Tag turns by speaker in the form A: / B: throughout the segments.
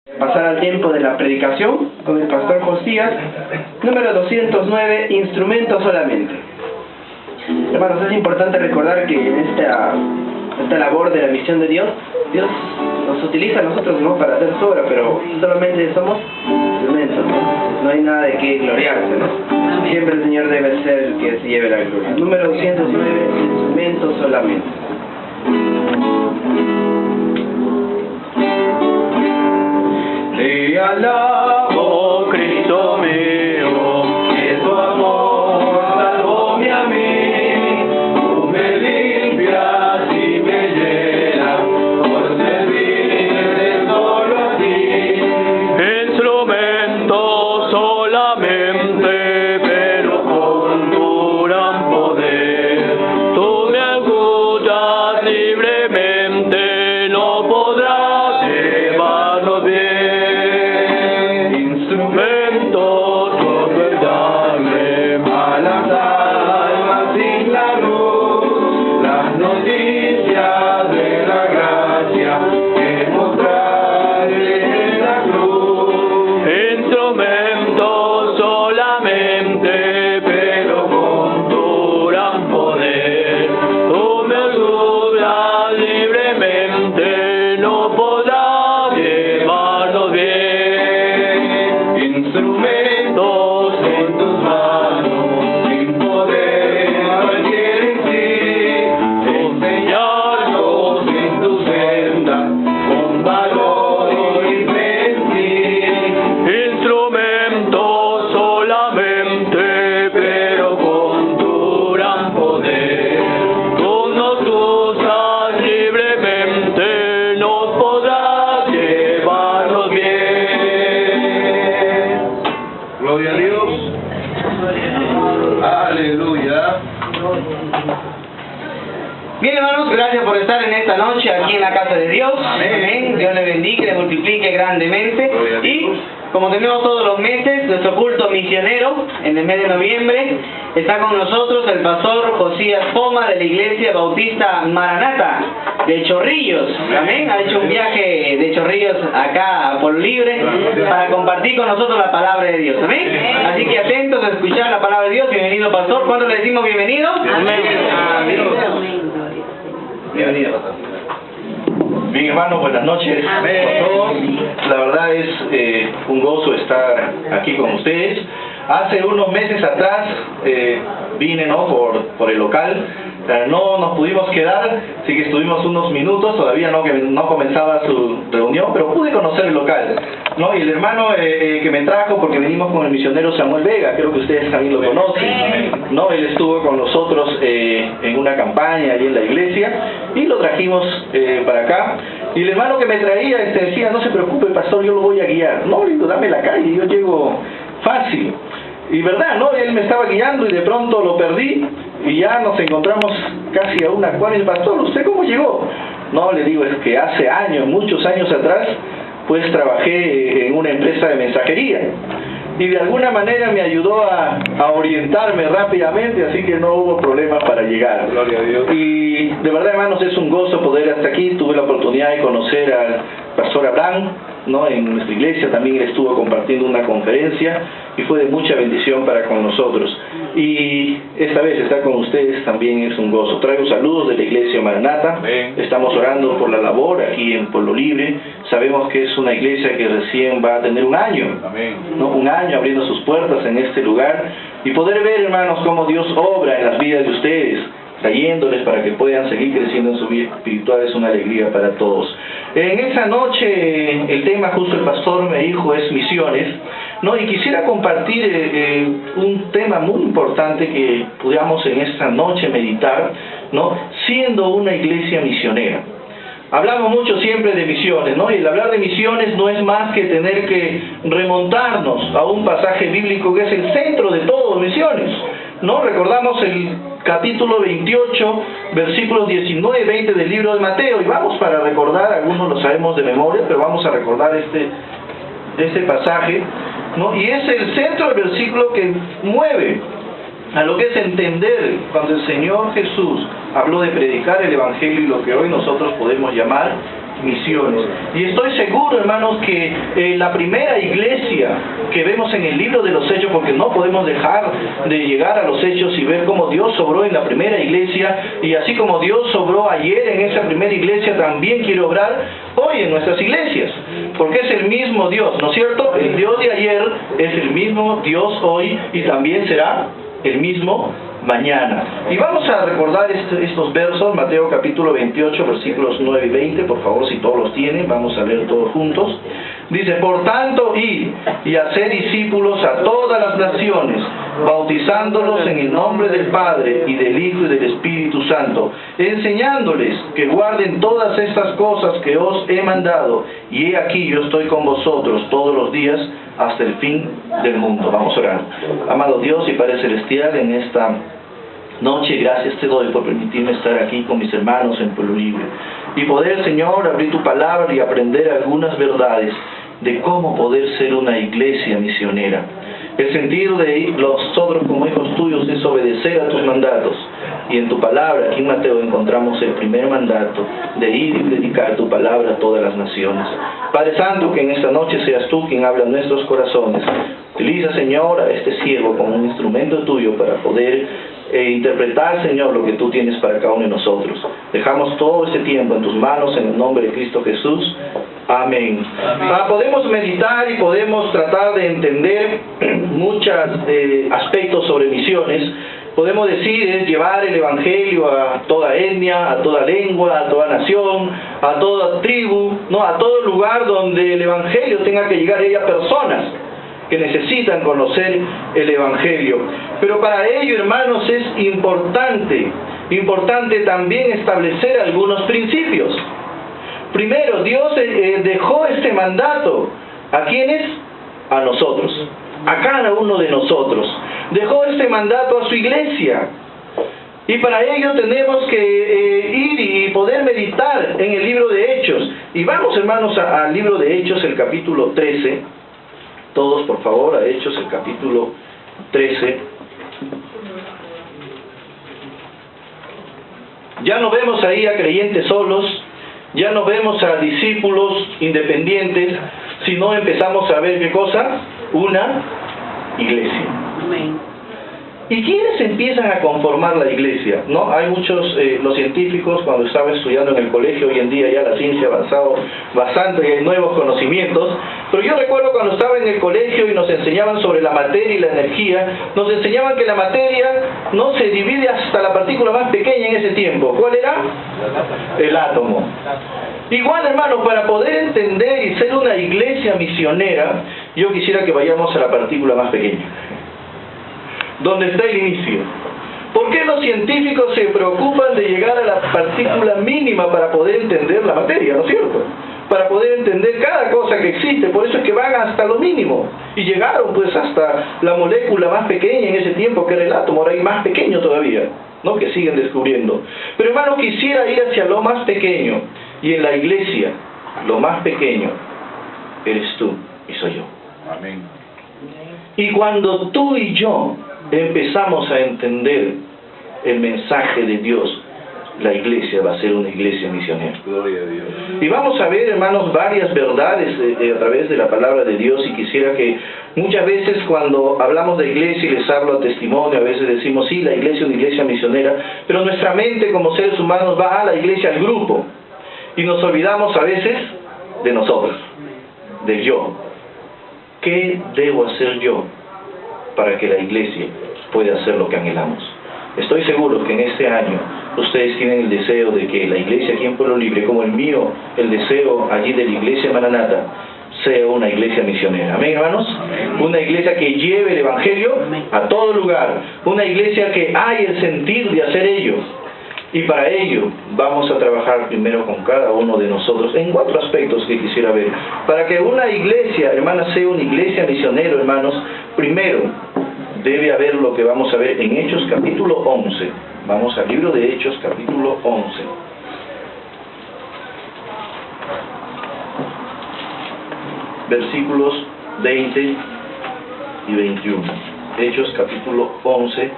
A: Pasar al tiempo de la predicación con el pastor Josías, número 209, instrumentos solamente. Hermanos, es importante recordar que en esta labor de la misión de Dios nos utiliza a nosotros no para hacer su obra, pero solamente somos instrumentos, no hay nada de qué gloriarse, ¿no? Siempre el Señor debe ser el que se lleve la gloria. Número 209, instrumentos solamente.
B: Te alabo, Cristo mío, que tu amor salvóme a mí. Tú me limpias y me llenas por servirte solo a ti. Instrumento solamente, pero con tu gran poder. Tú me escuchas libremente, no podrás llevarnos bien.
A: Bien, hermanos, gracias por estar en esta noche aquí en la casa de Dios. Amén. Dios le bendiga y le multiplique grandemente. Y como tenemos todos los meses, nuestro culto misionero en el mes de noviembre, está con nosotros el pastor Josías Poma de la Iglesia Bautista Maranata de Chorrillos. Amén. Ha hecho un viaje de Chorrillos acá a Pueblo Libre para compartir con nosotros la palabra de Dios. Amén. Así que atentos a escuchar la palabra de Dios. Bienvenido, pastor. ¿Cuándo le decimos bienvenido? Amén.
B: Bienvenido, pastor. Bien, hermano, buenas noches a todos. La verdad es un gozo estar aquí con ustedes. Hace unos meses atrás vine por el local. No nos pudimos quedar, sí que estuvimos unos minutos, todavía no comenzaba su reunión, pero pude conocer el local, ¿no? Y el hermano que me trajo, porque venimos con el misionero Samuel Vega, creo que ustedes también lo conocen, ¿no? Él estuvo con nosotros en una campaña allí en la iglesia y lo trajimos para acá. Y el hermano que me traía decía, no se preocupe, pastor, yo lo voy a guiar. No, le digo, dame la calle, yo llego fácil. Y verdad, ¿no? Él me estaba guiando y de pronto lo perdí y ya nos encontramos casi a una cuadra. Y el pastor, ¿usted cómo llegó? No, le digo, es que hace años, muchos años atrás, pues trabajé en una empresa de mensajería. Y de alguna manera me ayudó a orientarme rápidamente, así que no hubo problemas para llegar. Gloria a Dios. Y de verdad, hermanos, es un gozo poder hasta aquí. Tuve la oportunidad de conocer al pastor Abraham, ¿no? En nuestra iglesia también él estuvo compartiendo una conferencia y fue de mucha bendición para con nosotros. Y esta vez estar con ustedes también es un gozo. Traigo saludos de la iglesia Maranata. Amén. Estamos orando por la labor aquí en Pueblo Libre. Sabemos que es una iglesia que recién va a tener un año. Amén. ¿No? Un año abriendo sus puertas en este lugar. Y poder ver, hermanos, cómo Dios obra en las vidas de ustedes, trayéndoles para que puedan seguir creciendo en su vida espiritual, es una alegría para todos. En esa noche, el tema, justo el pastor me dijo, es misiones, ¿no? Y quisiera compartir un tema muy importante que pudiéramos en esta noche meditar, ¿no? Siendo una iglesia misionera. Hablamos mucho siempre de misiones, ¿no? Y el hablar de misiones no es más que tener que remontarnos a un pasaje bíblico que es el centro de todo misiones, ¿no? Recordamos el capítulo 28, versículos 19 y 20 del libro de Mateo, y vamos para recordar, algunos lo sabemos de memoria, pero vamos a recordar este pasaje, ¿no? Y es el centro del versículo que mueve a lo que es entender cuando el Señor Jesús habló de predicar el Evangelio y lo que hoy nosotros podemos llamar misiones. Y estoy seguro, hermanos, que la primera iglesia que vemos en el libro de los Hechos, porque no podemos dejar de llegar a los Hechos y ver cómo Dios obró en la primera iglesia, y así como Dios obró ayer en esa primera iglesia, también quiere obrar hoy en nuestras iglesias, porque es el mismo Dios, ¿no es cierto? El Dios de ayer es el mismo Dios hoy y también será el mismo mañana. Y vamos a recordar estos versos, Mateo capítulo 28, versículos 9 y 20, por favor, si todos los tienen, vamos a leer todos juntos. Dice: por tanto, id y haced discípulos a todas las naciones, bautizándolos en el nombre del Padre, y del Hijo, y del Espíritu Santo, enseñándoles que guarden todas estas cosas que os he mandado, y he aquí yo estoy con vosotros todos los días hasta el fin del mundo. Vamos a orar. Amado Dios y Padre Celestial, en esta noche, gracias te doy por permitirme estar aquí con mis hermanos en Pueblo Libre y poder, Señor, abrir tu palabra y aprender algunas verdades de cómo poder ser una iglesia misionera. El sentido de nosotros como hijos tuyos es obedecer a tus mandatos, y en tu palabra, aquí en Mateo, encontramos el primer mandato de ir y predicar tu palabra a todas las naciones. Padre Santo, que en esta noche seas tú quien habla en nuestros corazones. Utiliza, Señor, a este siervo como un instrumento tuyo para poder interpretar, Señor, lo que tú tienes para cada uno de nosotros. Dejamos todo este tiempo en tus manos, en el nombre de Cristo Jesús. Amén. Podemos meditar y podemos tratar de entender muchos aspectos sobre misiones. Podemos decir, es llevar el evangelio a toda etnia, a toda lengua, a toda nación, a toda tribu, ¿no? A todo lugar donde el evangelio tenga que llegar a ellas personas que necesitan conocer el evangelio. Pero para ello, hermanos, es importante también establecer algunos principios. Primero, Dios dejó este mandato. ¿A quiénes? A nosotros, a cada uno de nosotros. Dejó este mandato a su iglesia. Y para ello tenemos que ir y poder meditar en el libro de Hechos. Y vamos, hermanos, al libro de Hechos, el capítulo 13. Todos, por favor, a Hechos, el capítulo 13. Ya no vemos ahí a creyentes solos, ya no vemos a discípulos independientes, sino empezamos a ver, ¿qué cosa? Una iglesia. Amén. ¿Y quiénes empiezan a conformar la iglesia? ¿No? Hay muchos, los científicos, cuando estaba estudiando en el colegio, hoy en día ya la ciencia ha avanzado bastante y hay nuevos conocimientos, pero yo recuerdo cuando estaba en el colegio y nos enseñaban sobre la materia y la energía, nos enseñaban que la materia no se divide hasta la partícula más pequeña en ese tiempo. ¿Cuál era? El átomo. Igual, hermanos, para poder entender y ser una iglesia misionera, yo quisiera que vayamos a la partícula más pequeña, donde está el inicio. ¿Por qué los científicos se preocupan de llegar a la partícula mínima para poder entender la materia, ¿no es cierto? Para poder entender cada cosa que existe. Por eso es que van hasta lo mínimo. Y llegaron pues hasta la molécula más pequeña en ese tiempo, que era el átomo. Ahora hay más pequeño todavía, ¿no? Que siguen descubriendo. Pero, hermano, quisiera ir hacia lo más pequeño. Y en la iglesia, lo más pequeño eres tú y soy yo.
C: Amén.
B: Y cuando tú y yo empezamos a entender el mensaje de Dios, la iglesia va a ser una iglesia misionera.
C: Gloria a Dios.
B: Y vamos a ver, hermanos, varias verdades a través de la palabra de Dios, y quisiera que muchas veces cuando hablamos de iglesia y les hablo a testimonio, a veces decimos, sí, la iglesia es una iglesia misionera, pero nuestra mente como seres humanos va a la iglesia, al grupo, y nos olvidamos a veces de nosotros, del yo. ¿Qué debo hacer yo para que la iglesia pueda hacer lo que anhelamos? Estoy seguro que en este año ustedes tienen el deseo de que la iglesia aquí en Pueblo Libre, como el mío, el deseo allí de la iglesia Maranata, sea una iglesia misionera. Amén, hermanos. Amén. Una iglesia que lleve el evangelio a todo lugar. Una iglesia que hay el sentir de hacer ello. Y para ello vamos a trabajar primero con cada uno de nosotros en 4 aspectos que quisiera ver. Para que una iglesia, hermanas, sea una iglesia misionera, hermanos, primero debe haber lo que vamos a ver en Hechos capítulo 11. Vamos al libro de Hechos capítulo 11. Versículos 20 y 21. Hechos capítulo 11,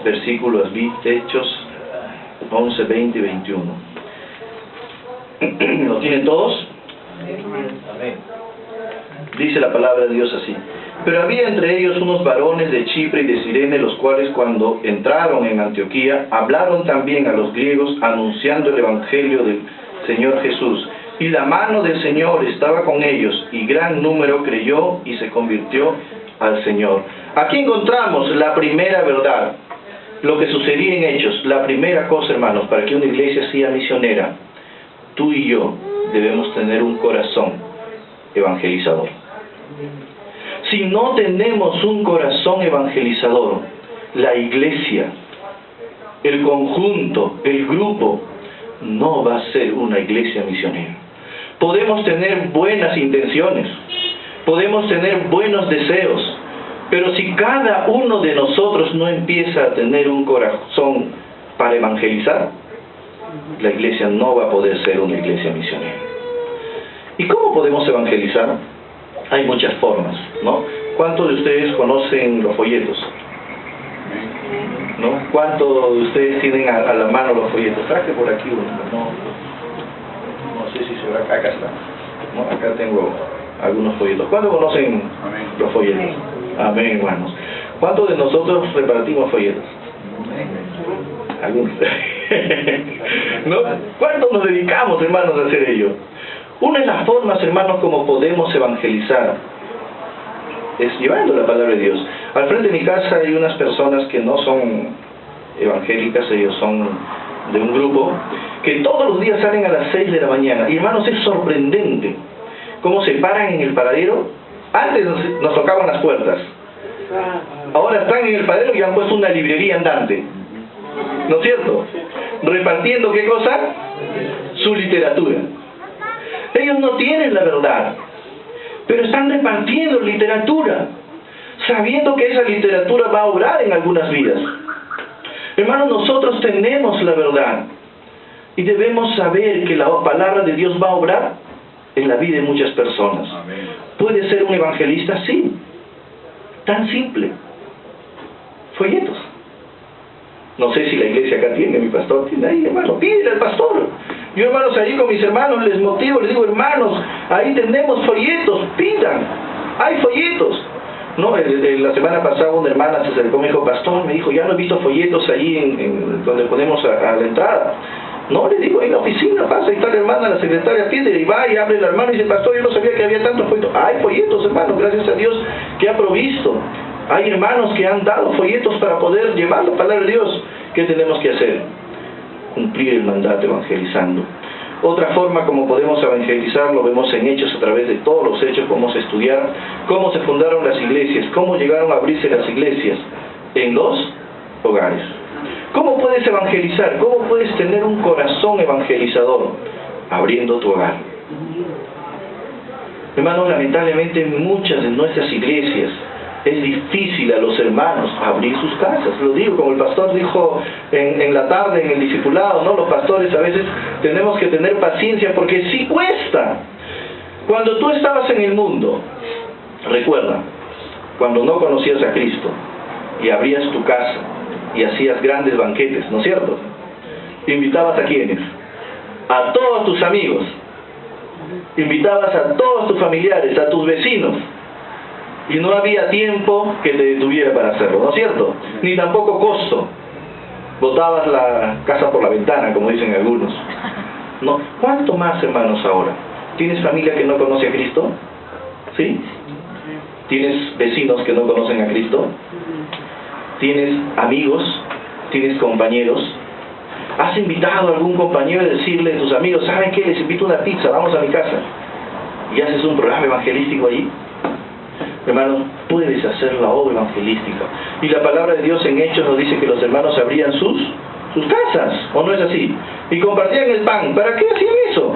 B: versículos Hechos 11, 20 y 21. ¿Lo tienen todos? Amén. Dice la palabra de Dios así. Pero había entre ellos unos varones de Chipre y de Cirene, los cuales cuando entraron en Antioquía, hablaron también a los griegos, anunciando el evangelio del Señor Jesús. Y la mano del Señor estaba con ellos, y gran número creyó y se convirtió al Señor. Aquí encontramos la primera verdad, lo que sucedía en Hechos. La primera cosa, hermanos, para que una iglesia sea misionera, tú y yo debemos tener un corazón evangelizador. Si no tenemos un corazón evangelizador, la iglesia, el conjunto, el grupo, no va a ser una iglesia misionera. Podemos tener buenas intenciones, podemos tener buenos deseos, pero si cada uno de nosotros no empieza a tener un corazón para evangelizar, la iglesia no va a poder ser una iglesia misionera. ¿Y cómo podemos evangelizar? Hay muchas formas, ¿no? ¿Cuántos de ustedes conocen los folletos? ¿No? ¿Cuántos de ustedes tienen a la mano los folletos? Traje por aquí uno, no sé si se ve, acá está, ¿no? Acá tengo algunos folletos. ¿Cuántos conocen los folletos? Amén, hermanos. ¿Cuántos de nosotros repartimos folletos? Algunos. ¿No? ¿Cuántos nos dedicamos, hermanos, a hacer ello? Una de las formas, hermanos, como podemos evangelizar es llevando la palabra de Dios. Al frente de mi casa hay unas personas que no son evangélicas, ellos son de un grupo, que todos los días salen a las 6 de la mañana. Y hermanos, es sorprendente cómo se paran en el paradero. Antes nos tocaban las puertas. Ahora están en el paradero y han puesto una librería andante. ¿No es cierto? Repartiendo, ¿qué cosa? Su literatura. Ellos no tienen la verdad, pero están repartiendo literatura, sabiendo que esa literatura va a obrar en algunas vidas. Hermanos, nosotros tenemos la verdad y debemos saber que la palabra de Dios va a obrar en la vida de muchas personas. Amén. ¿Puede ser un evangelista? Sí. Tan simple. Folletos. No sé si la iglesia acá tiene, mi pastor tiene ahí, hermano, pídele al pastor. Yo, hermanos, ahí con mis hermanos les motivo, les digo, hermanos, ahí tenemos folletos, pidan, hay folletos. No, la semana pasada una hermana se acercó, me dijo, pastor, me dijo, ya no he visto folletos ahí en donde ponemos a la entrada. No, le digo, en la oficina pasa, ahí está la hermana, la secretaria, pide, y va y abre la hermana y dice, pastor, yo no sabía que había tantos folletos. Hay folletos, hermanos, gracias a Dios que ha provisto. Hay hermanos que han dado folletos para poder llevar la palabra de Dios. ¿Qué tenemos que hacer? Cumplir el mandato evangelizando. Otra forma como podemos evangelizar, lo vemos en Hechos, a través de todos los hechos, podemos estudiar cómo se fundaron las iglesias, cómo llegaron a abrirse las iglesias en los hogares. ¿Cómo puedes evangelizar? ¿Cómo puedes tener un corazón evangelizador? Abriendo tu hogar. Hermanos, lamentablemente en muchas de nuestras iglesias es difícil a los hermanos abrir sus casas. Lo digo, como el pastor dijo en la tarde en el discipulado, ¿no? Los pastores a veces tenemos que tener paciencia porque sí cuesta. Cuando tú estabas en el mundo, recuerda, cuando no conocías a Cristo y abrías tu casa y hacías grandes banquetes, ¿no es cierto? Invitabas a ¿quiénes? A todos tus amigos, invitabas a todos tus familiares, a tus vecinos. Y no había tiempo que te detuviera para hacerlo, ¿no es cierto? Ni tampoco costo. Botabas la casa por la ventana, como dicen algunos. No. ¿Cuánto más, hermanos, ahora? ¿Tienes familia que no conoce a Cristo? ¿Sí? ¿Tienes vecinos que no conocen a Cristo? ¿Tienes amigos? ¿Tienes compañeros? ¿Has invitado a algún compañero a decirle a tus amigos, ¿saben qué? Les invito una pizza, vamos a mi casa? ¿Y haces un programa evangelístico ahí? Hermanos, puedes hacer la obra evangelística. Y la palabra de Dios en Hechos nos dice que los hermanos abrían sus casas, ¿o no es así? Y compartían el pan. ¿Para qué hacían eso?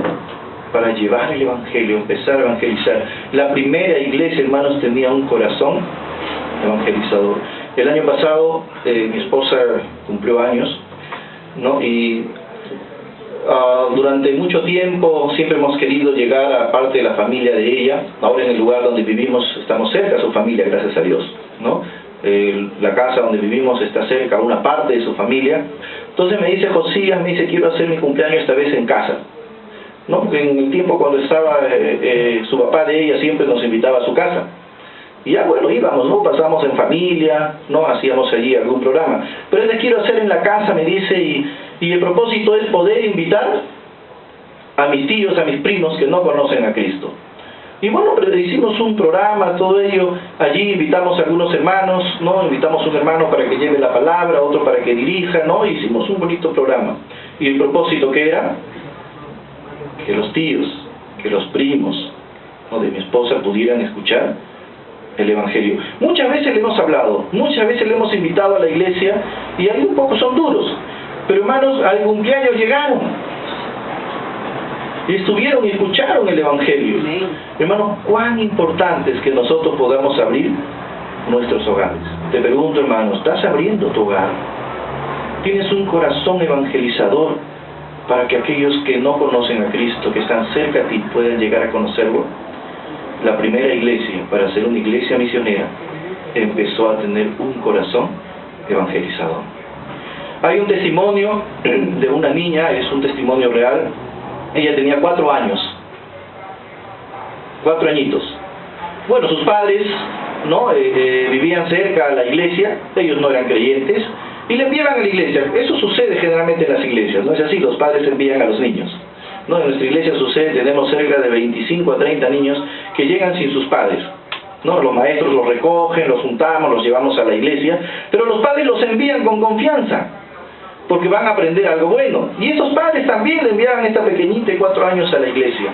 B: Para llevar el evangelio, empezar a evangelizar. La primera iglesia, hermanos, tenía un corazón evangelizador. El año pasado mi esposa cumplió años, ¿no? Y durante mucho tiempo siempre hemos querido llegar a parte de la familia de ella. Ahora en el lugar donde vivimos estamos cerca de su familia, gracias a Dios, ¿no? La casa donde vivimos está cerca a una parte de su familia. Entonces me dice Josías, me dice, quiero hacer mi cumpleaños esta vez en casa. ¿no? En el tiempo cuando estaba su papá de ella siempre nos invitaba a su casa. Y ya bueno, íbamos, ¿no? Pasábamos en familia, ¿no? Hacíamos allí algún programa. Pero les quiero hacer en la casa, me dice, y el propósito es poder invitar a mis tíos, a mis primos que no conocen a Cristo. Y bueno, pero hicimos un programa, todo ello, allí invitamos a algunos hermanos, ¿no? Invitamos a un hermano para que lleve la palabra, otro para que dirija, ¿no? Hicimos un bonito programa. Y el propósito que era que los tíos, que los primos, ¿no? de mi esposa pudieran escuchar el Evangelio. Muchas veces le hemos hablado, muchas veces le hemos invitado a la iglesia y ahí un poco son duros. Pero hermanos, al cumpleaños llegaron. Y estuvieron y escucharon el Evangelio. Hermanos, cuán importante es que nosotros podamos abrir nuestros hogares. Te pregunto, hermano, ¿estás abriendo tu hogar? ¿Tienes un corazón evangelizador para que aquellos que no conocen a Cristo, que están cerca de ti, puedan llegar a conocerlo? La primera iglesia, para ser una iglesia misionera, empezó a tener un corazón evangelizador. Hay un testimonio de una niña, es un testimonio real. Ella tenía 4 años, 4 añitos. Bueno, sus padres, ¿no? Vivían cerca a la iglesia, ellos no eran creyentes, y le enviaban a la iglesia. Eso sucede generalmente en las iglesias, ¿no es así? Los padres envían a los niños, ¿no? En nuestra iglesia sucede, tenemos cerca de 25 a 30 niños que llegan sin sus padres, ¿no? Los maestros los recogen, los juntamos, los llevamos a la iglesia, pero los padres los envían con confianza, porque van a aprender algo bueno. Y esos padres también le enviaban a esta pequeñita de 4 años a la iglesia.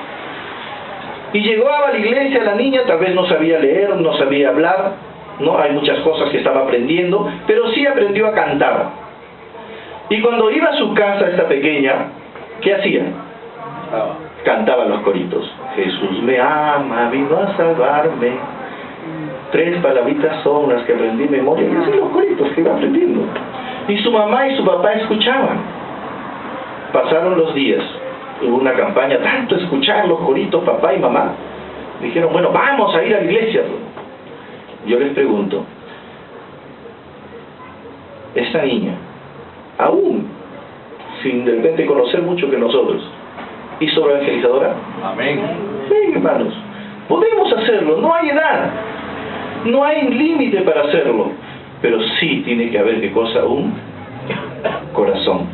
B: Y llegó a la iglesia la niña, tal vez no sabía leer, no sabía hablar, ¿no? Hay muchas cosas que estaba aprendiendo, pero sí aprendió a cantar. Y cuando iba a su casa esta pequeña, ¿qué hacía? Cantaba los coritos. Jesús me ama, vino a salvarme. 3 palabritas son las que aprendí de memoria. Y así los coritos que iba aprendiendo. Y su mamá y su papá escuchaban. Pasaron los días. Hubo una campaña, tanto escuchar los coritos, papá y mamá. Dijeron, bueno, vamos a ir a la iglesia. Yo les pregunto, esta niña, aún sin de repente conocer mucho que nosotros, ¿hizo evangelizadora?
C: Amén.
B: Sí, hermanos, podemos hacerlo, no hay edad, no hay límite para hacerlo, pero sí tiene que haber, ¿qué cosa? Un corazón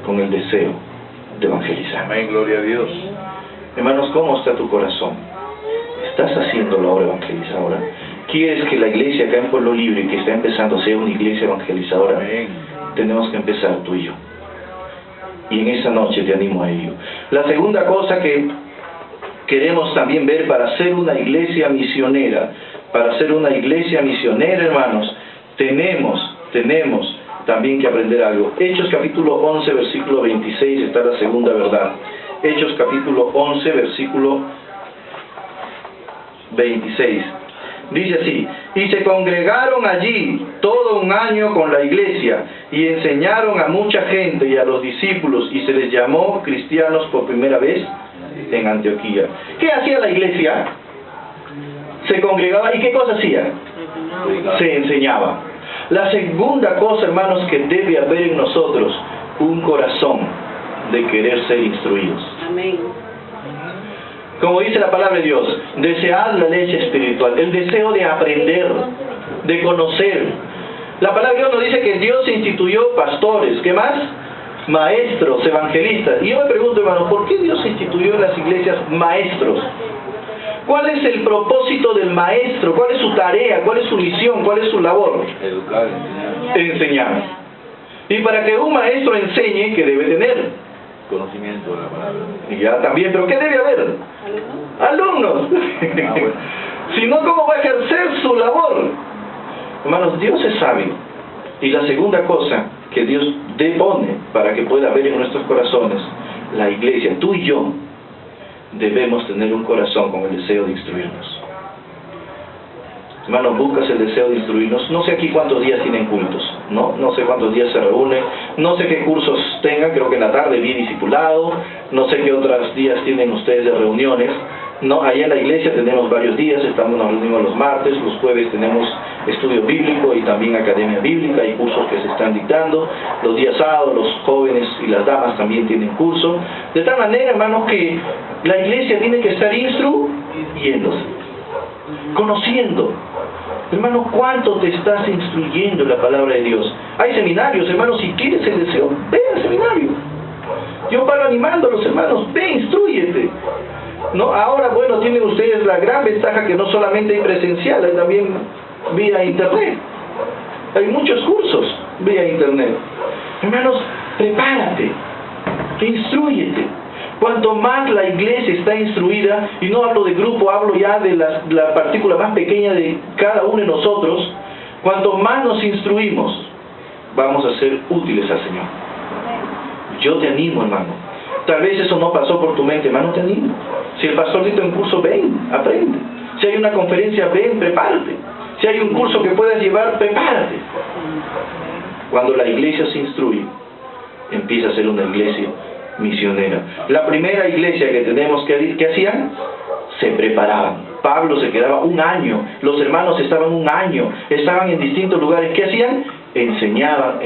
B: con el deseo de evangelizar.
C: Amén, gloria a Dios.
B: Hermanos, ¿cómo está tu corazón? ¿Estás haciendo la obra evangelizadora? ¿Quieres que la iglesia acá en Pueblo Libre, que está empezando, sea una iglesia evangelizadora?
C: Amén.
B: Tenemos que empezar tú y yo. Y en esa noche te animo a ello. La segunda cosa que queremos también ver para ser una iglesia misionera, hermanos, tenemos también que aprender algo. Hechos capítulo 11, versículo 26 está la segunda verdad. Hechos capítulo 11, versículo 26. Dice así, y se congregaron allí todo un año con la iglesia y enseñaron a mucha gente y a los discípulos y se les llamó cristianos por primera vez en Antioquía. ¿Qué hacía la iglesia? Se congregaba y ¿qué cosa hacía? Se enseñaba. La segunda cosa, hermanos, que debe haber en nosotros, un corazón de querer ser instruidos.
D: Amén.
B: Como dice la palabra de Dios, desead la leche espiritual, el deseo de aprender, de conocer. La palabra de Dios nos dice que Dios instituyó pastores, ¿qué más? Maestros, evangelistas. Y yo me pregunto, hermano, ¿por qué Dios instituyó en las iglesias maestros? ¿Cuál es el propósito del maestro? ¿Cuál es su tarea? ¿Cuál es su misión? ¿Cuál es su labor?
C: Educar, enseñar.
B: Enseñar. Y para que un maestro enseñe, ¿qué debe tener?
C: Conocimiento de la palabra.
B: Y ya también, pero ¿qué debe haber? Alumnos.
C: Bueno.
B: Si no, ¿cómo va a ejercer su labor? Hermanos, Dios es sabio. Y la segunda cosa que Dios depone para que pueda haber en nuestros corazones, la iglesia, tú y yo, debemos tener un corazón con el deseo de instruirnos. Hermanos, buscas el deseo de instruirnos. No sé aquí cuántos días tienen cultos, no sé cuántos días se reúnen, no sé qué cursos tengan, creo que en la tarde vi discipulado, no sé qué otros días tienen ustedes de reuniones, No, allá en la iglesia tenemos varios días, nos reunimos los martes, los jueves tenemos estudio bíblico y también academia bíblica, hay cursos que se están dictando, los días sábados los jóvenes y las damas también tienen curso, de tal manera, hermanos, que la iglesia tiene que estar instruyéndose, conociendo. Hermano, ¿cuánto te estás instruyendo en la palabra de Dios? Hay seminarios, hermanos, si tienes el deseo, ve al seminario. Yo paro animando a los hermanos, ve, instrúyete. ¿No? Ahora, bueno, tienen ustedes la gran ventaja que no solamente hay presencial, hay también vía internet. Hay muchos cursos vía internet. Hermanos, prepárate, instrúyete. Cuanto más la iglesia está instruida, y no hablo de grupo, hablo ya de la partícula más pequeña de cada uno de nosotros, cuanto más nos instruimos, vamos a ser útiles al Señor. Yo te animo, hermano. Tal vez eso no pasó por tu mente, hermano, te animo. Si el pastor dicta un curso, ven, aprende. Si hay una conferencia, ven, prepárate. Si hay un curso que puedas llevar, prepárate. Cuando la iglesia se instruye, empieza a ser una iglesia misionera. La primera iglesia que tenemos ¿qué hacían? Se preparaban. Pablo se quedaba un año, los hermanos estaban un año, estaban en distintos lugares. ¿Qué hacían? Enseñaban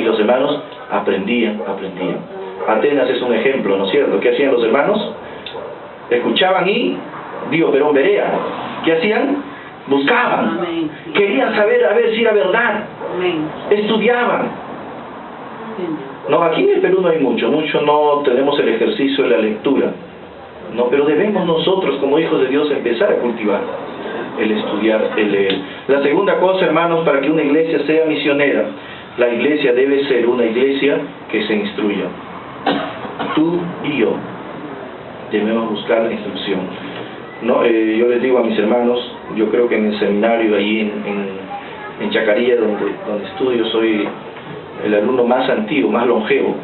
B: y los hermanos aprendían. Atenas es un ejemplo, ¿no es cierto? ¿Qué hacían los hermanos? Escuchaban pero Berea, ¿qué hacían? Buscaban, querían saber a ver si era verdad, estudiaban. No, aquí en el Perú no hay mucho no tenemos el ejercicio de la lectura, no, pero debemos nosotros como hijos de Dios empezar a cultivar el estudiar, el leer. La segunda cosa, hermanos, para que una iglesia sea misionera, la iglesia debe ser una iglesia que se instruya. Tú y yo debemos buscar la instrucción. ¿No? Yo les digo a mis hermanos, yo creo que en el seminario ahí en Chacarilla, donde estudio, soy el alumno más antiguo, más longevo.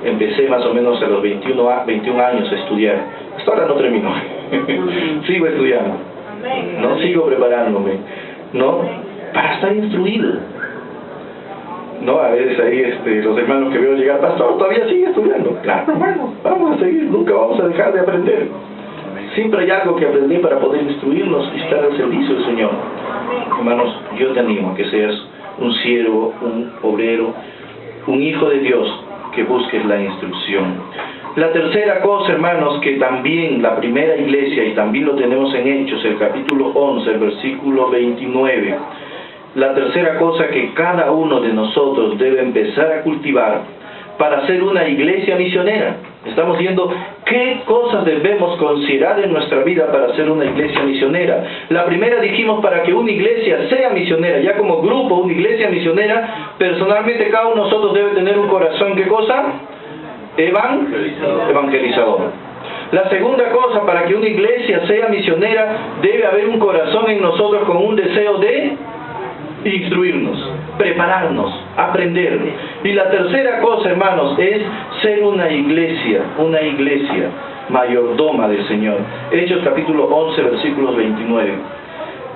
B: Empecé más o menos a los 21 años a estudiar. Hasta ahora no termino. Sigo estudiando, ¿no? Sigo preparándome, ¿no? Para estar instruido. ¿No? A veces ahí los hermanos que veo llegar, pastor, todavía sigue estudiando. Claro, hermano, vamos a seguir, nunca vamos a dejar de aprender. Siempre hay algo que aprender para poder instruirnos y estar al servicio del Señor. Hermanos, yo te animo a que seas un siervo, un obrero, un hijo de Dios, que busques la instrucción. La tercera cosa, hermanos, que también la primera iglesia, y también lo tenemos en Hechos, el capítulo 11, el versículo 29, la tercera cosa que cada uno de nosotros debe empezar a cultivar para ser una iglesia misionera. Estamos viendo qué cosas debemos considerar en nuestra vida para ser una iglesia misionera. La primera dijimos, para que una iglesia sea misionera, ya como grupo, una iglesia misionera, personalmente cada uno de nosotros debe tener un corazón, ¿qué cosa? Evangelizador. La segunda cosa, para que una iglesia sea misionera, debe haber un corazón en nosotros con un deseo de instruirnos, prepararnos, aprender. Y la tercera cosa, hermanos, es ser una iglesia mayordoma del Señor. Hechos capítulo 11, versículos 29.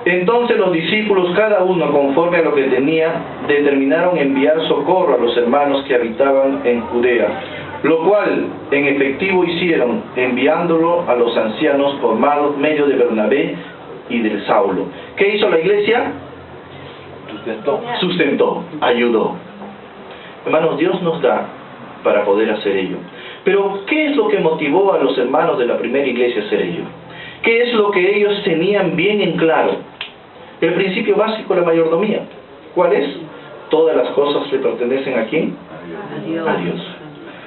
B: Entonces los discípulos, cada uno conforme a lo que tenía, determinaron enviar socorro a los hermanos que habitaban en Judea, lo cual en efectivo hicieron, enviándolo a los ancianos por medio de Bernabé y de Saulo. ¿Qué hizo la iglesia? Sustentó, ayudó. Hermanos, Dios nos da para poder hacer ello. Pero, ¿qué es lo que motivó a los hermanos de la primera iglesia a hacer ello? ¿Qué es lo que ellos tenían bien en claro? El principio básico de la mayordomía. ¿Cuál es? Todas las cosas le pertenecen ¿a quién? A Dios.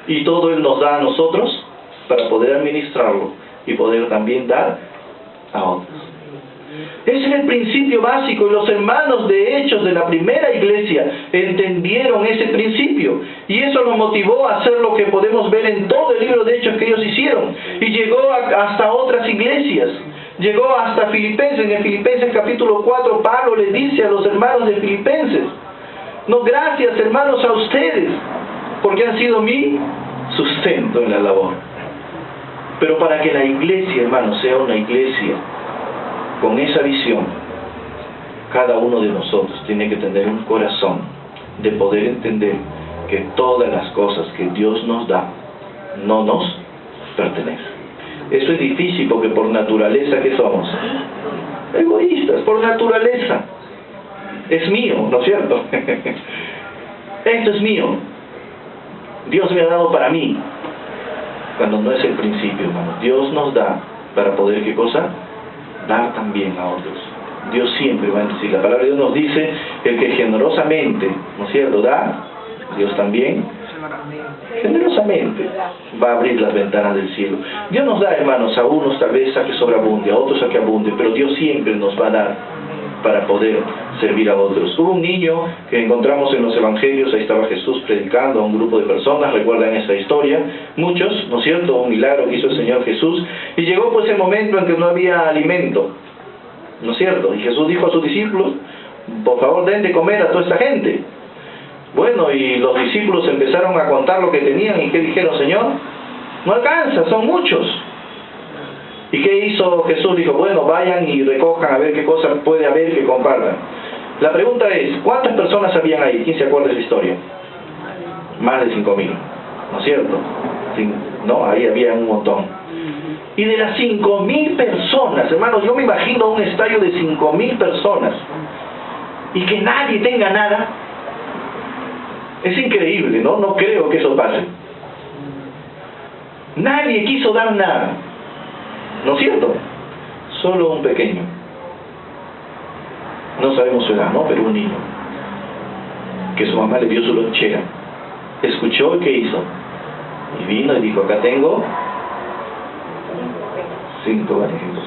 B: Y todo Él nos da a nosotros para poder administrarlo y poder también dar a otros. Ese es el principio básico, y los hermanos de Hechos de la primera iglesia entendieron ese principio, y eso los motivó a hacer lo que podemos ver en todo el libro de Hechos que ellos hicieron, y llegó hasta otras iglesias, llegó hasta Filipenses. En Filipenses capítulo 4 Pablo le dice a los hermanos de Filipenses: no, gracias hermanos a ustedes, porque han sido mi sustento en la labor. Pero para que la iglesia, hermanos, sea una iglesia con esa visión, cada uno de nosotros tiene que tener un corazón de poder entender que todas las cosas que Dios nos da no nos pertenecen. Eso es difícil porque por naturaleza, ¿qué somos? Egoístas, por naturaleza. Es mío, ¿no es cierto? Esto es mío. Dios me ha dado para mí. Cuando no es el principio, hermano. Dios nos da para poder, ¿qué cosa? Dar también a otros. Dios siempre va a decir. La palabra de Dios nos dice, el que generosamente, ¿no es cierto?, da, Dios también generosamente va a abrir las ventanas del cielo. Dios nos da, hermanos, a unos tal vez a que sobreabunde, a otros a que abunde, pero Dios siempre nos va a dar para poder servir a otros. Hubo un niño que encontramos en los evangelios, ahí estaba Jesús predicando a un grupo de personas, recuerdan esa historia, muchos, ¿no es cierto?, un milagro que hizo el Señor Jesús, y llegó pues el momento en que no había alimento, ¿no es cierto? Y Jesús dijo a sus discípulos, por favor den de comer a toda esta gente. Bueno, y los discípulos empezaron a contar lo que tenían, y ¿qué dijeron? Señor, no alcanza, son muchos. ¿Y qué hizo Jesús? Dijo, bueno, vayan y recojan a ver qué cosa puede haber que compartan. La pregunta es, ¿cuántas personas habían ahí? ¿Quién se acuerda de la historia? Más de 5.000, ¿no es cierto? No, ahí había un montón. Y de las 5.000 personas, hermanos, yo me imagino un estadio de 5.000 personas y que nadie tenga nada. Es increíble, ¿no? No creo que eso pase. Nadie quiso dar nada, ¿no es cierto? Solo un pequeño. No sabemos su edad, ¿no? Pero un niño. Que su mamá le dio su lonchera. Escuchó y ¿qué hizo? Y vino y dijo, acá tengo 5 bandidos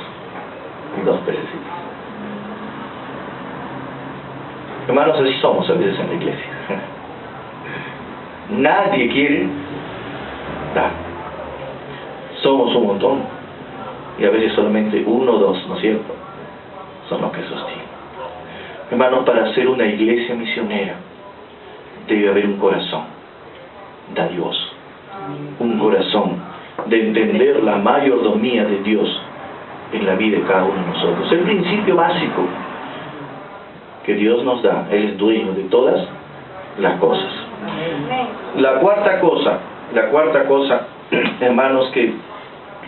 B: y 2 pececitos. Hermanos, así somos a veces en la iglesia. Nadie quiere dar. Somos un montón. Y a veces solamente 1 o 2, ¿no es cierto?, son los que sostienen. Hermanos, para ser una iglesia misionera debe haber un corazón dadivoso, un corazón de entender la mayordomía de Dios en la vida de cada uno de nosotros. El principio básico que Dios nos da, Él es dueño de todas las cosas. La cuarta cosa, hermanos, que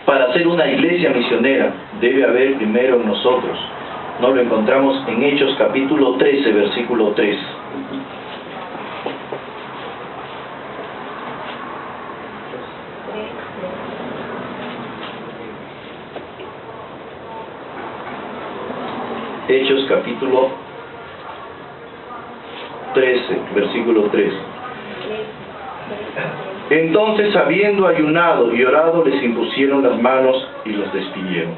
B: para ser una iglesia misionera debe haber primero en nosotros. No lo encontramos en Hechos capítulo 13, versículo 3. Hechos capítulo 13, versículo 3. Entonces, habiendo ayunado y orado, les impusieron las manos y los despidieron.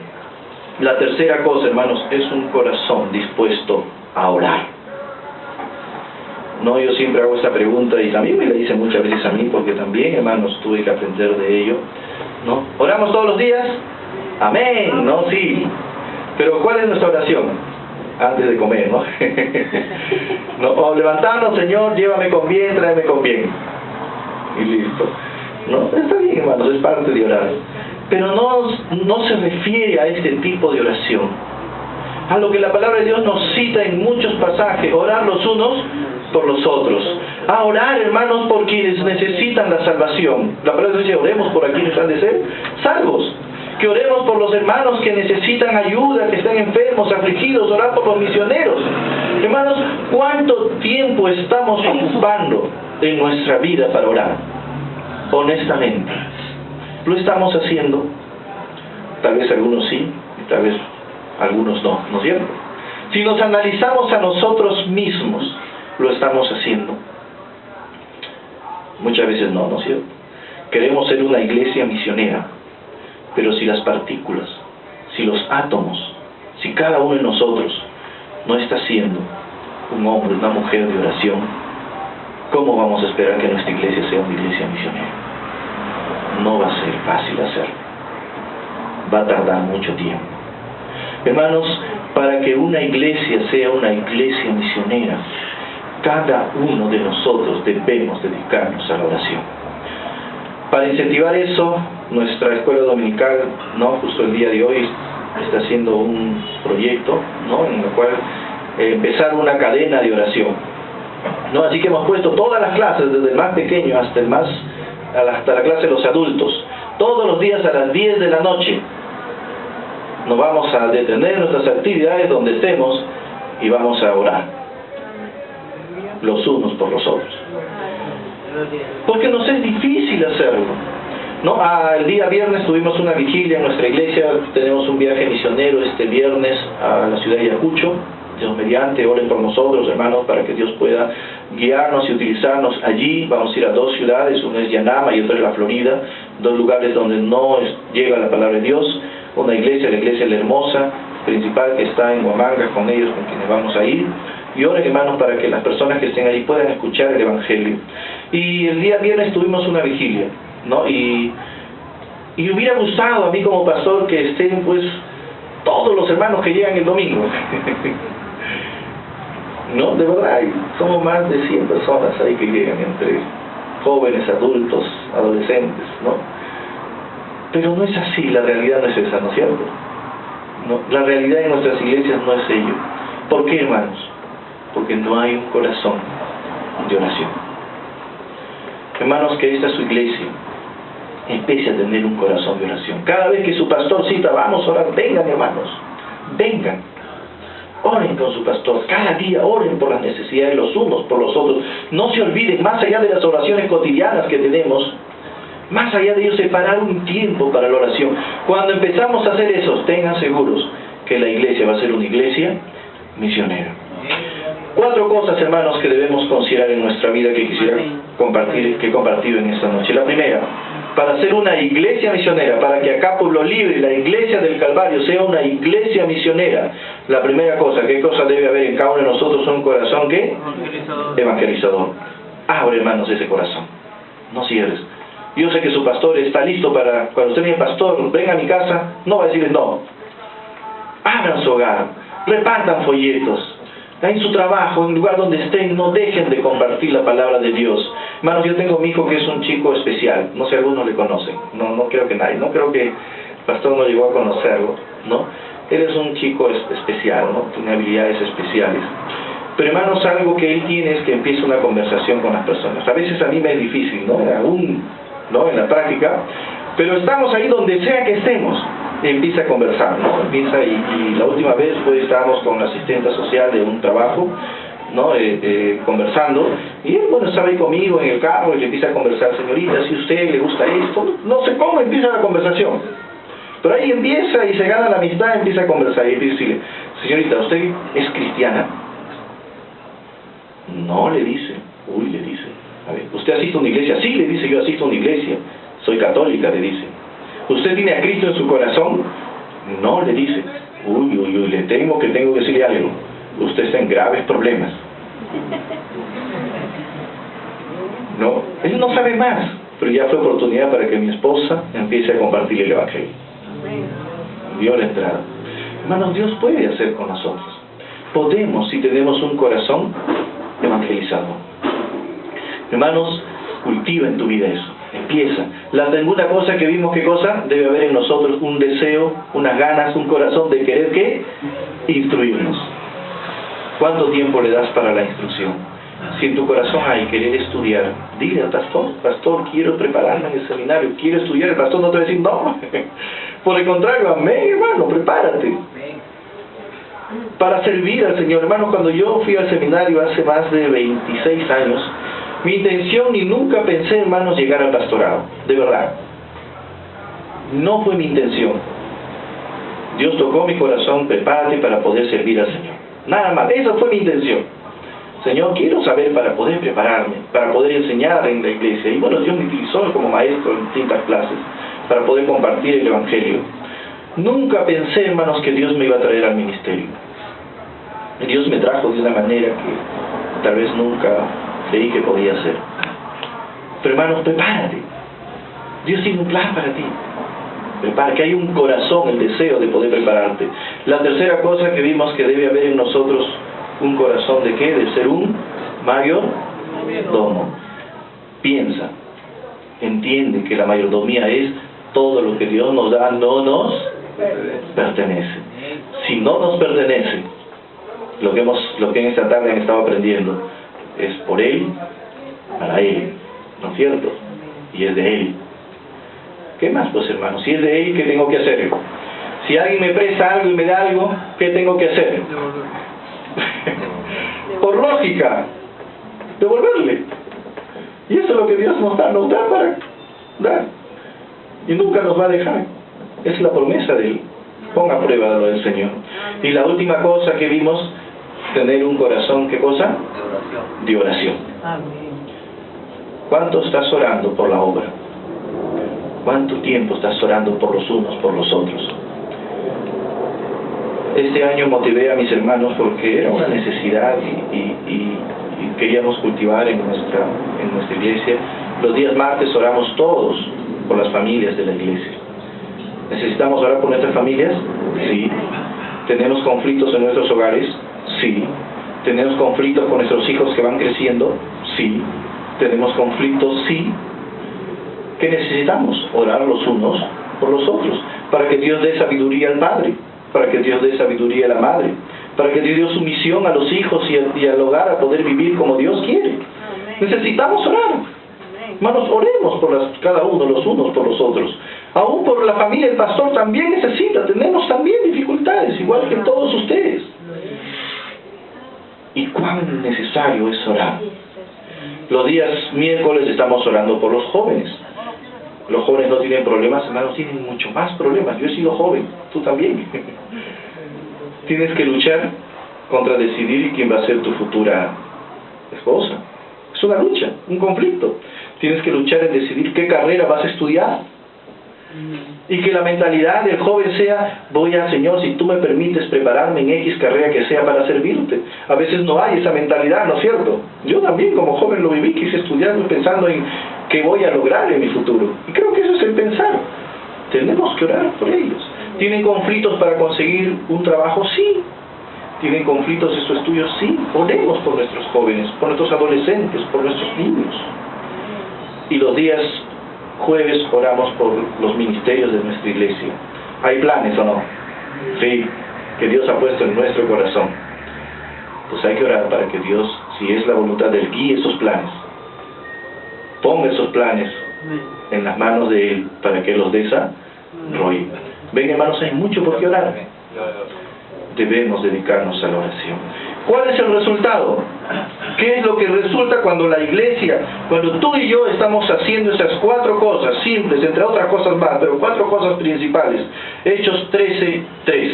B: La tercera cosa, hermanos, es un corazón dispuesto a orar. No, yo siempre hago esta pregunta y también me la dicen muchas veces a mí, porque también, hermanos, tuve que aprender de ello, ¿no? ¿Oramos todos los días? Amén, ¿no? Sí. Pero ¿cuál es nuestra oración? Antes de comer, ¿no? No, o levantarnos, Señor, llévame con bien, tráeme con bien. Y listo. No, está bien, hermanos, es parte de orar. Pero no se refiere a este tipo de oración. A lo que la palabra de Dios nos cita en muchos pasajes, orar los unos por los otros. A orar, hermanos, por quienes necesitan la salvación. La palabra dice, oremos por quienes han de ser salvos. Que oremos por los hermanos que necesitan ayuda, que están enfermos, afligidos, orar por los misioneros. Hermanos, ¿cuánto tiempo estamos ocupando en nuestra vida para orar? Honestamente, ¿lo estamos haciendo? Tal vez algunos sí, y tal vez algunos no, ¿no es cierto? Si nos analizamos a nosotros mismos, ¿lo estamos haciendo? Muchas veces no, ¿no es cierto? Queremos ser una iglesia misionera, pero si las partículas, si los átomos, si cada uno de nosotros no está siendo un hombre, una mujer de oración, ¿cómo vamos a esperar que nuestra iglesia sea una iglesia misionera? No va a ser fácil hacerlo. Va a tardar mucho tiempo. Hermanos, para que una iglesia sea una iglesia misionera, cada uno de nosotros debemos dedicarnos a la oración. Para incentivar eso, nuestra escuela dominical, ¿no?, justo el día de hoy está haciendo un proyecto, ¿no?, en el cual empezar una cadena de oración, ¿no? Así que hemos puesto todas las clases, desde el más pequeño hasta la clase de los adultos, Todos los días a las 10 de la noche nos vamos a detener nuestras actividades donde estemos y vamos a orar los unos por los otros. Porque nos es difícil hacerlo, ¿no? El día viernes tuvimos una vigilia en nuestra iglesia, tenemos un viaje misionero este viernes a la ciudad de Ayacucho. Dios mediante, oren por nosotros, hermanos, para que Dios pueda guiarnos y utilizarnos allí. Vamos a ir a 2 ciudades, una es Yanama y otra es la Florida, 2 lugares donde no llega la palabra de Dios. Una iglesia, la iglesia La Hermosa, principal, que está en Huamanga, con ellos, con quienes vamos a ir. Y oren, hermanos, para que las personas que estén allí puedan escuchar el Evangelio. Y el día viernes tuvimos una vigilia, ¿no? Y hubiera gustado a mí como pastor que estén, pues, todos los hermanos que llegan el domingo. No, de verdad, somos más de 100 personas ahí que llegan, entre jóvenes, adultos, adolescentes, ¿no? Pero no es así, la realidad no es esa, ¿no es cierto? No, la realidad en nuestras iglesias no es ello. ¿Por qué, hermanos? Porque no hay un corazón de oración. Hermanos, que esta es su iglesia, empiece a tener un corazón de oración. Cada vez que su pastor cita, vamos a orar, vengan, hermanos, vengan. Oren con su pastor, cada día oren por las necesidades los unos por los otros. No se olviden, más allá de las oraciones cotidianas que tenemos, más allá de ello, separar un tiempo para la oración. Cuando empezamos a hacer eso, tengan seguros que la iglesia va a ser una iglesia misionera. 4 cosas, hermanos, que debemos considerar en nuestra vida que quisiera compartir en esta noche. La primera, para ser una iglesia misionera, para que acá Pueblo Libre, la iglesia del Calvario, sea una iglesia misionera, la primera cosa, ¿qué cosa debe haber en cada uno de nosotros? Un corazón, ¿qué? Evangelizador. Abre, hermanos, ese corazón. No cierres. Yo sé que su pastor está listo para, cuando usted viene, pastor, venga a mi casa, no va a decirle no. Abran su hogar, repartan folletos. En su trabajo, en el lugar donde estén, no dejen de compartir la palabra de Dios. Hermanos, yo tengo a mi hijo que es un chico especial. No sé, algunos le conocen. No creo que nadie. No creo que el pastor no llegó a conocerlo, ¿no? Él es un chico especial, ¿no? Tiene habilidades especiales. Pero, hermanos, algo que él tiene es que empieza una conversación con las personas. A veces a mí me es difícil, ¿no? Aún, ¿no? En la práctica. Pero estamos ahí donde sea que estemos. Empieza a conversar, ¿no? Empieza y la última vez pues estábamos con la asistente social de un trabajo, ¿no? Conversando, y él, bueno, estaba ahí conmigo en el carro y le empieza a conversar, señorita, si a usted le gusta esto, no sé cómo empieza la conversación, pero ahí empieza y se gana la amistad, empieza a conversar y empieza a decirle, señorita, ¿usted es cristiana? No, le dice. Le dice, a ver, ¿usted asiste a una iglesia? Sí, le dice, yo asisto a una iglesia, soy católica, le dice. ¿Usted tiene a Cristo en su corazón? No, le dice. Le temo que tengo que decirle algo. Usted está en graves problemas. No, él no sabe más, pero ya fue oportunidad para que mi esposa empiece a compartir el Evangelio. Dio la entrada. Hermanos, Dios puede hacer con nosotros. Podemos si tenemos un corazón evangelizado. Hermanos, cultiva en tu vida eso. Empieza. La segunda cosa que vimos, ¿qué cosa? Debe haber en nosotros un deseo, unas ganas, un corazón de querer, ¿qué? Instruirnos. ¿Cuánto tiempo le das para la instrucción? Si en tu corazón hay querer estudiar, dile al pastor, quiero prepararme en el seminario, quiero estudiar. El pastor no te va a decir, no. Por el contrario, amén, hermano, prepárate. Para servir al Señor. Hermano, cuando yo fui al seminario hace más de 26 años, mi intención, ni nunca pensé, hermanos, llegar al pastorado. De verdad. No fue mi intención. Dios tocó mi corazón, prepárate para poder servir al Señor. Nada más, esa fue mi intención. Señor, quiero saber para poder prepararme, para poder enseñar en la iglesia. Y bueno, Dios me utilizó como maestro en distintas clases, para poder compartir el Evangelio. Nunca pensé, hermanos, que Dios me iba a traer al ministerio. Dios me trajo de una manera que tal vez nunca creí que podía hacer. Pero, hermanos, prepárate. Dios tiene un plan para ti. Prepara, que hay un corazón, el deseo de poder prepararte. La tercera cosa que vimos, que debe haber en nosotros un corazón de ¿qué? De ser un mayordomo. Piensa, entiende que la mayordomía es todo lo que Dios nos da, no nos pertenece. Si no nos pertenece, lo que en esta tarde han estado aprendiendo es por Él, para Él, ¿no es cierto? Y es de Él. ¿Qué más, pues, hermano? Si es de él, ¿qué tengo que hacer? Si alguien me presta algo y me da algo, ¿qué tengo que hacer? Por lógica, devolverle. Y eso es lo que Dios nos da para dar. Y nunca nos va a dejar. Es la promesa de Él. Ponga a prueba lo del Señor. Y la última cosa que vimos, tener un corazón, ¿qué cosa? De oración. ¿Cuánto estás orando por la obra? ¿Cuánto tiempo estás orando por los unos, por los otros? Este año motivé a mis hermanos porque era una necesidad y queríamos cultivar en nuestra iglesia. Los días martes oramos todos por las familias de la iglesia. ¿Necesitamos orar por nuestras familias? Sí. ¿Tenemos conflictos en nuestros hogares? Sí. ¿Tenemos conflictos con nuestros hijos que van creciendo? Sí. ¿Tenemos conflictos? Sí. ¿Qué necesitamos? Orar los unos por los otros, para que Dios dé sabiduría al padre, para que Dios dé sabiduría a la madre, para que Dios dé sumisión a los hijos y al hogar a poder vivir como Dios quiere. Necesitamos orar. Hermanos, oremos por cada uno, los unos por los otros. Aún por la familia, el pastor también necesita. Tenemos también dificultades, igual que todos ustedes. ¿Y cuán necesario es orar? Los días miércoles estamos orando por los jóvenes. Los jóvenes no tienen problemas, hermanos, tienen mucho más problemas. Yo he sido joven, tú también. Tienes que luchar contra decidir quién va a ser tu futura esposa. Es una lucha, un conflicto. Tienes que luchar en decidir qué carrera vas a estudiar. Y que la mentalidad del joven sea, voy a, Señor, si tú me permites prepararme en X carrera que sea para servirte. A veces no hay esa mentalidad, ¿no es cierto? Yo también como joven lo viví, quise estudiar pensando en qué voy a lograr en mi futuro. Y creo que eso es el pensar. Tenemos que orar por ellos. ¿Tienen conflictos para conseguir un trabajo? Sí. ¿Tienen conflictos en sus estudios? Sí. Oremos por nuestros jóvenes, por nuestros adolescentes, por nuestros niños. Y los días jueves oramos por los ministerios de nuestra iglesia. ¿Hay planes o no? Sí, que Dios ha puesto en nuestro corazón. Pues hay que orar para que Dios, si es la voluntad de Él, guíe esos planes. Ponga esos planes en las manos de Él para que los desarrolle. Ven, hermanos, hay mucho por qué orar. Debemos dedicarnos a la oración. ¿Cuál es el resultado? ¿Qué es lo que resulta cuando la iglesia, cuando tú y yo estamos haciendo esas 4 cosas simples, entre otras cosas más, pero 4 cosas principales? Hechos 13:3.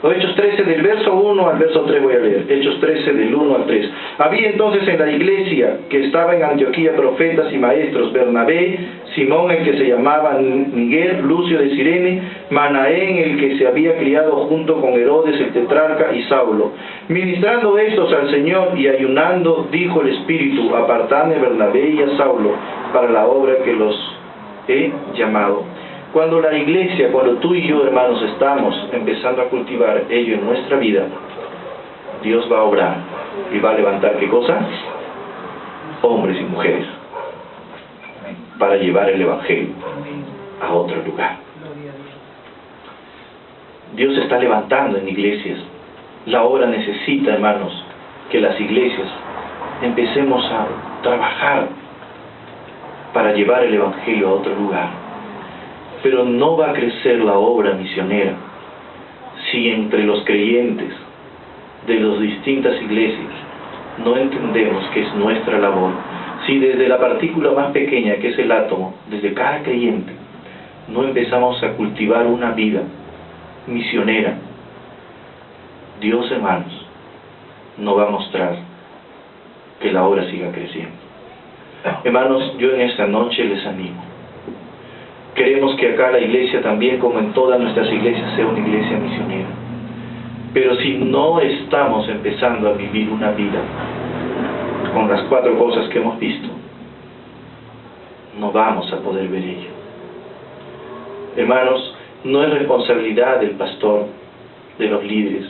B: O Hechos 13 del verso 1 al verso 3 voy a leer. Hechos 13 del 1 al 3. Había entonces en la iglesia que estaba en Antioquía profetas y maestros: Bernabé, Simón el que se llamaba Niger, Lucio de Cirene, Manaén el que se había criado junto con Herodes el tetrarca y Saulo. Ministrando estos al Señor y ayunando, dijo el Espíritu: apartadme a Bernabé y a Saulo para la obra que los he llamado. Cuando la iglesia, cuando tú y yo, hermanos, estamos empezando a cultivar ello en nuestra vida, Dios va a obrar y va a levantar, ¿qué cosa? Hombres y mujeres, para llevar el Evangelio a otro lugar. Dios está levantando en iglesias. La obra necesita, hermanos, que las iglesias empecemos a trabajar para llevar el Evangelio a otro lugar. Pero no va a crecer la obra misionera si entre los creyentes de las distintas iglesias no entendemos que es nuestra labor. Si desde la partícula más pequeña, que es el átomo, desde cada creyente, no empezamos a cultivar una vida misionera, Dios, hermanos, no va a mostrar que la obra siga creciendo. Hermanos, yo en esta noche les animo. Queremos que acá la iglesia también, como en todas nuestras iglesias, sea una iglesia misionera. Pero si no estamos empezando a vivir una vida con las 4 cosas que hemos visto, no vamos a poder ver ello. Hermanos, no es responsabilidad del pastor, de los líderes.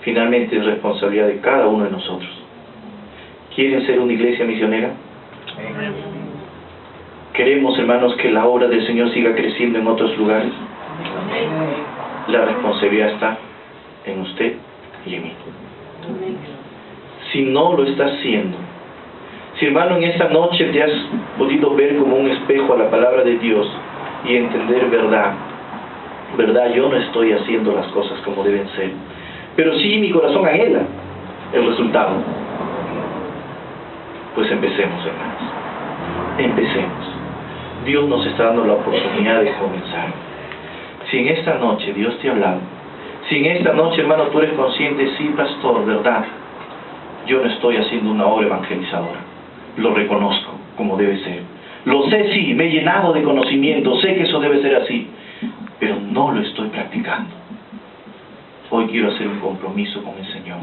B: Finalmente es responsabilidad de cada uno de nosotros. ¿Quieren ser una iglesia misionera? ¿Queremos, hermanos, que la obra del Señor siga creciendo en otros lugares? La responsabilidad está en usted y en mí. Si no lo está haciendo, si Si, hermano, en esta noche te has podido ver como un espejo a la palabra de Dios y entender verdad, yo no estoy haciendo las cosas como deben ser, pero sí mi corazón anhela el resultado. Pues empecemos, hermanos. Empecemos. Dios nos está dando la oportunidad de comenzar. Si en esta noche Dios te ha hablado, si en esta noche, hermano, tú eres consciente, sí, pastor, verdad, yo no estoy haciendo una obra evangelizadora. Lo reconozco como debe ser. Lo sé, sí, me he llenado de conocimiento, sé que eso debe ser así, pero no lo estoy practicando. Hoy quiero hacer un compromiso con el Señor.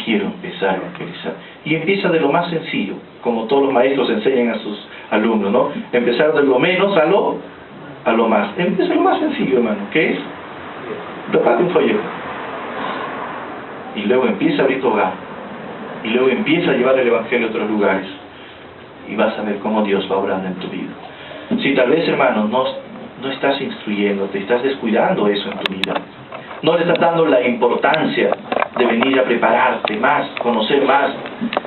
B: Quiero empezar a evangelizar. Y empieza de lo más sencillo, como todos los maestros enseñan a sus alumnos, ¿no? Empezar de lo menos a lo más. Empieza lo más sencillo, hermano. ¿Qué es? Reparte un folleto. Y luego empieza a abrir tu hogar. Y luego empieza a llevar el Evangelio a otros lugares. Y vas a ver cómo Dios va obrando en tu vida. Si tal vez, hermano, no estás instruyendo, te estás descuidando eso en tu vida. No le estás dando la importancia de venir a prepararte más, conocer más,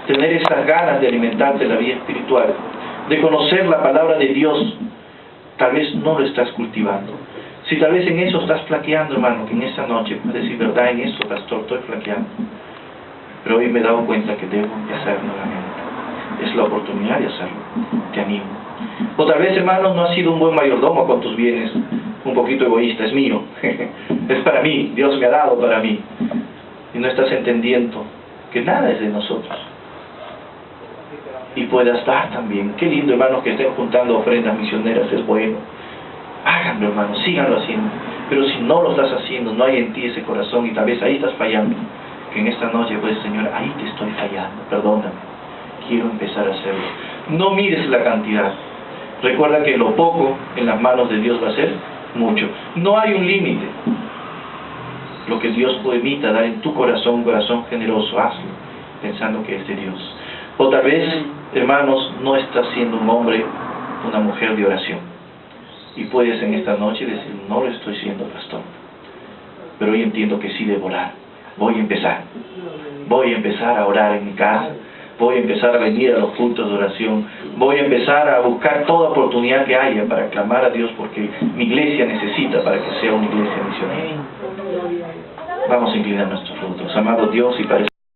B: tener esas ganas de alimentarte la vida espiritual, de conocer la palabra de Dios. Tal vez no lo estás cultivando. Si tal vez en eso estás flaqueando, hermano, que en esta noche puedes decir, verdad, en eso, pastor, estoy flaqueando. Pero hoy me he dado cuenta que debo empezar nuevamente. Es la oportunidad de hacerlo. Te animo. O tal vez, hermano, no has sido un buen mayordomo con tus bienes, un poquito egoísta, es mío, es para mí, Dios me ha dado para mí. Y no estás entendiendo que nada es de nosotros. Y puedas dar también. Qué lindo, hermanos, que estén juntando ofrendas misioneras, es bueno. Háganlo, hermanos, síganlo haciendo. Pero si no lo estás haciendo, no hay en ti ese corazón y tal vez ahí estás fallando. Que en esta noche, pues, Señor, ahí te estoy fallando, perdóname. Quiero empezar a hacerlo. No mires la cantidad. Recuerda que lo poco en las manos de Dios va a ser mucho. No hay un límite. Lo que Dios permita dar en tu corazón, un corazón generoso, hazlo, pensando que es de Dios. O tal vez, hermanos, no estás siendo un hombre, una mujer de oración. Y puedes en esta noche decir, no lo estoy siendo, pastor. Pero hoy entiendo que sí debo orar. Voy a empezar. Voy a empezar a orar en mi casa. Voy a empezar a venir a los cultos de oración. Voy a empezar a buscar toda oportunidad que haya para clamar a Dios porque mi iglesia necesita para que sea una iglesia misionera. Vamos a inclinar nuestros rostros. Amado Dios y Padre